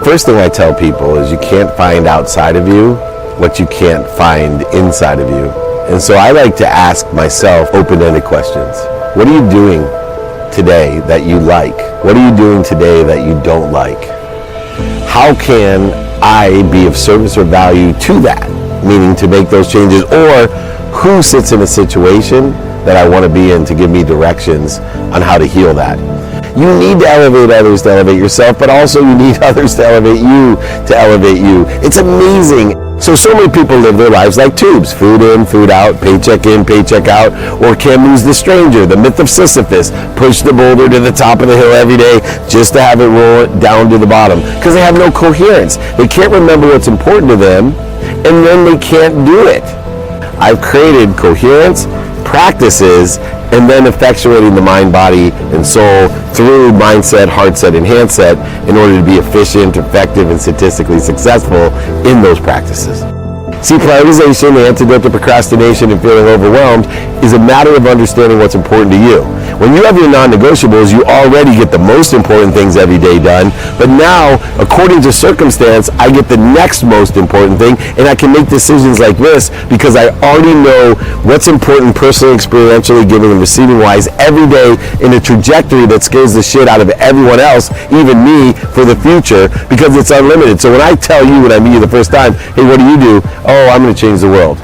First thing I tell people is you can't find outside of you what you can't find inside of you. And so I like to ask myself open-ended questions. What are you doing today that you like? What are you doing today that you don't like? How can I be of service or value to that? Meaning to make those changes, or who sits in a situation that I want to be in to give me directions on how to heal that. You need to elevate others to elevate yourself, but also you need others to elevate you to elevate you. It's amazing. So many people live their lives like tubes. Food in, food out, paycheck in, paycheck out. Or Camus' The Stranger, the myth of Sisyphus. Push the boulder to the top of the hill every day just to have it roll down to the bottom. Because they have no coherence. They can't remember what's important to them, and then they can't do it. I've created coherence, practices, and then effectuating the mind, body, and soul through mindset, heart set, and hand set in order to be efficient, effective, and statistically successful in those practices. See, prioritization, the antidote to procrastination and feeling overwhelmed, is a matter of understanding what's important to you. When you have your non-negotiables, you already get the most important things every day done, but now, according to circumstance, I get the next most important thing, and I can make decisions like this because I already know what's important personally, experientially, giving and receiving wise every day in a trajectory that scares the shit out of everyone else, even me, for the future, because it's unlimited. So when I tell you, when I meet you the first time, hey, what do you do? Oh, I'm going to change the world.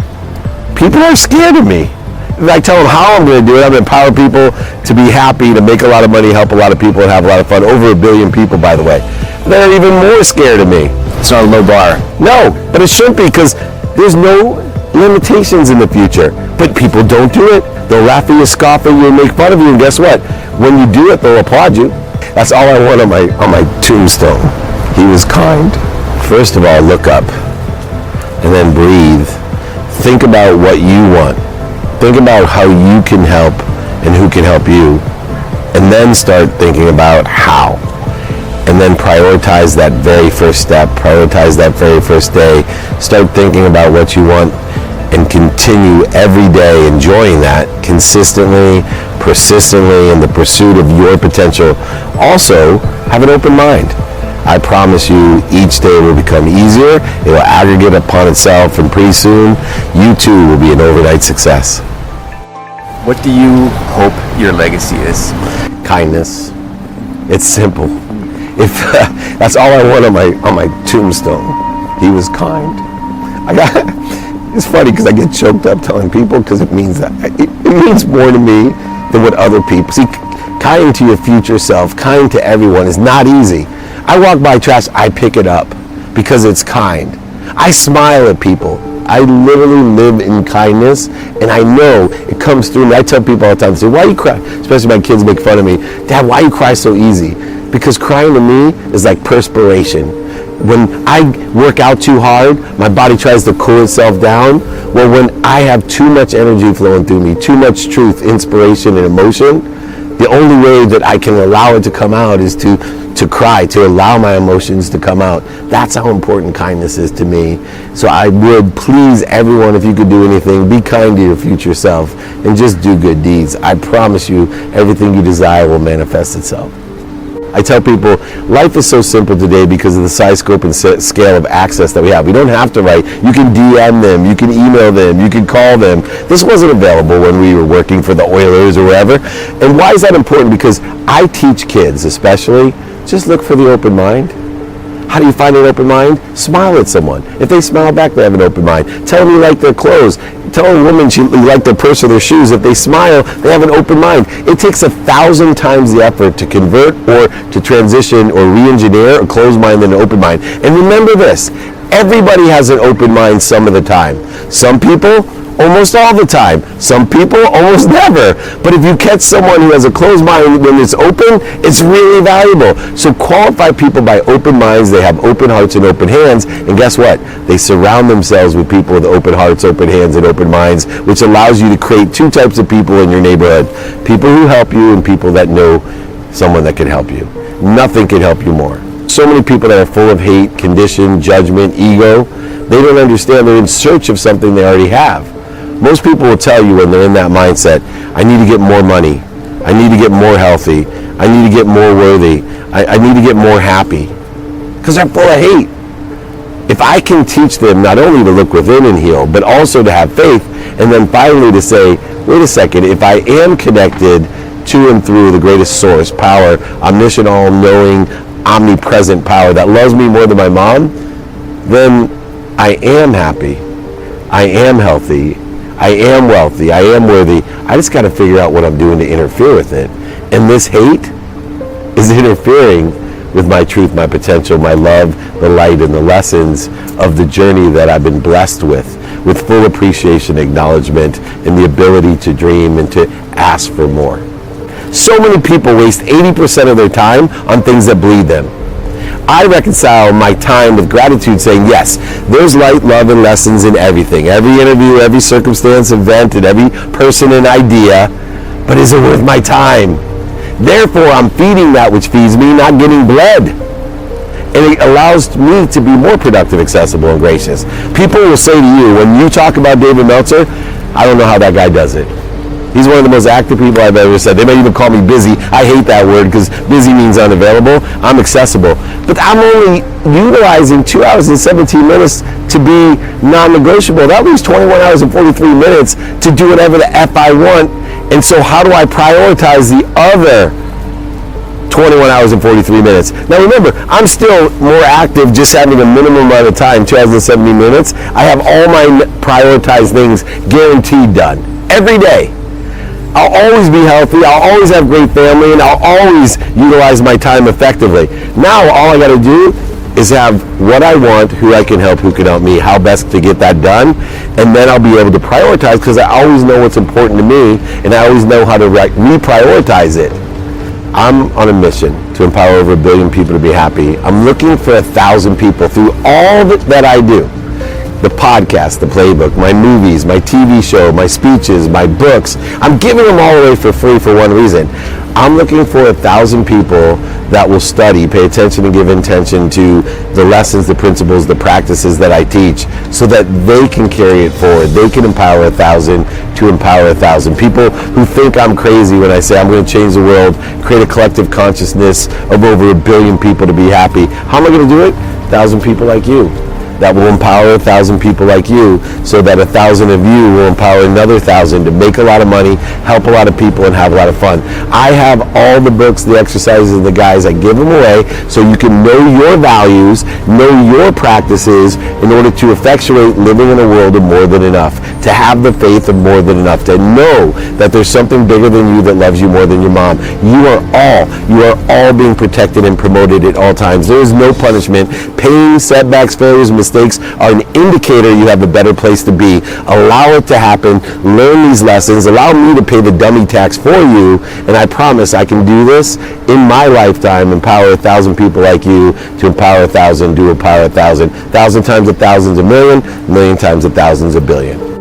People are scared of me. I tell them how I'm going to do it. I'm going to empower people to be happy, to make a lot of money, help a lot of people, and have a lot of fun. Over 1 billion people, by the way. They're even more scared of me. It's not a low bar. No, but it shouldn't be, because there's no limitations in the future. But people don't do it. They'll laugh at you, scoff at you, and make fun of you. And guess what? When you do it, they'll applaud you. That's all I want on my tombstone. He was kind. First of all, look up. And then breathe. Think about what you want. Think about how you can help and who can help you. And then start thinking about how. And then prioritize that very first step. Prioritize that very first day. Start thinking about what you want and continue every day enjoying that consistently, persistently, in the pursuit of your potential. Also, have an open mind. I promise you, each day will become easier. It will aggregate upon itself, and pretty soon, you too will be an overnight success. What do you hope your legacy is? Kindness. It's simple. If that's all I want on my tombstone. He was kind. It's funny because I get choked up telling people, because it means that it means more to me than what other people see. Kind to your future self, kind to everyone is not easy. I walk by trash, I pick it up because it's kind. I smile at people. I literally live in kindness, and I know it comes through me. I tell people all the time, they say, why you cry? Especially my kids make fun of me. Dad, why you cry so easy? Because crying to me is like perspiration. When I work out too hard, my body tries to cool itself down. Well, when I have too much energy flowing through me, too much truth, inspiration, and emotion, the only way that I can allow it to come out is to cry, to allow my emotions to come out. That's how important kindness is to me. So I would please everyone, if you could do anything, be kind to your future self and just do good deeds. I promise you, everything you desire will manifest itself. I tell people, life is so simple today because of the size, scope, and scale of access that we have. We don't have to write. You can DM them, you can email them, you can call them. This wasn't available when we were working for the Oilers or wherever. And why is that important? Because I teach kids, especially, just look for the open mind. How do you find an open mind? Smile at someone. If they smile back, they have an open mind. Tell them you like their clothes. Tell a woman you like their purse or their shoes. If they smile, they have an open mind. It takes 1,000 times the effort to convert or to transition or re-engineer a closed mind than an open mind. And remember this, everybody has an open mind some of the time. Some people, almost all the time. Some people, almost never. But if you catch someone who has a closed mind when it's open, it's really valuable. So qualify people by open minds. They have open hearts and open hands. And guess what? They surround themselves with people with open hearts, open hands, and open minds, which allows you to create two types of people in your neighborhood. People who help you and people that know someone that can help you. Nothing can help you more. So many people that are full of hate, condition, judgment, ego, they don't understand. They're in search of something they already have. Most people will tell you when they're in that mindset, I need to get more money. I need to get more healthy. I need to get more worthy. I need to get more happy. because they're full of hate. If I can teach them not only to look within and heal, but also to have faith, and then finally to say, wait a second, if I am connected to and through the greatest source, power, omniscient, all-knowing, omnipresent power that loves me more than my mom, then I am happy, I am healthy, I am wealthy, I am worthy. I just got to figure out what I'm doing to interfere with it. And this hate is interfering with my truth, my potential, my love, the light, and the lessons of the journey that I've been blessed with full appreciation, acknowledgement, and the ability to dream and to ask for more. So many people waste 80% of their time on things that bleed them. I reconcile my time with gratitude, saying, yes, there's light, love, and lessons in everything. Every interview, every circumstance, event, and every person and idea. But is it worth my time? Therefore, I'm feeding that which feeds me, not getting bled. And it allows me to be more productive, accessible, and gracious. People will say to you, when you talk about David Meltzer, I don't know how that guy does it. He's one of the most active people I've ever said. They may even call me busy. I hate that word because busy means unavailable. I'm accessible. But I'm only utilizing 2 hours and 17 minutes to be non-negotiable. That leaves 21 hours and 43 minutes to do whatever the F I want. And so how do I prioritize the other 21 hours and 43 minutes? Now remember, I'm still more active just having a minimum amount of time, 2 hours and 70 minutes. I have all my prioritized things guaranteed done every day. I'll always be healthy, I'll always have great family, and I'll always utilize my time effectively. Now all I got to do is have what I want, who I can help, who can help me, how best to get that done, and then I'll be able to prioritize because I always know what's important to me, and I always know how to reprioritize it. I'm on a mission to empower over 1 billion people to be happy. I'm looking for 1,000 people through all that I do. The podcast, the playbook, my movies, my TV show, my speeches, my books. I'm giving them all away for free for one reason. I'm looking for 1,000 people that will study, pay attention, and give intention to the lessons, the principles, the practices that I teach so that they can carry it forward. They can empower 1,000 to empower 1,000. People who think I'm crazy when I say I'm going to change the world, create a collective consciousness of over 1 billion people to be happy. How am I going to do it? 1,000 people like you. That will empower 1,000 people like you so that 1,000 of you will empower another 1,000 to make a lot of money, help a lot of people, and have a lot of fun. I have all the books, the exercises, and the guides. I give them away so you can know your values, know your practices in order to effectuate living in a world of more than enough, to have the faith of more than enough, to know that there's something bigger than you that loves you more than your mom. You are all being protected and promoted at all times. There is no punishment. Pain, setbacks, failures, mistakes are an indicator you have a better place to be. Allow it to happen. Learn these lessons. Allow me to pay the dummy tax for you. And I promise I can do this in my lifetime. Empower 1,000 people like you to empower 1,000, to empower 1,000. 1,000 times 1,000 is 1,000,000. 1,000,000 times 1,000 is 1 billion.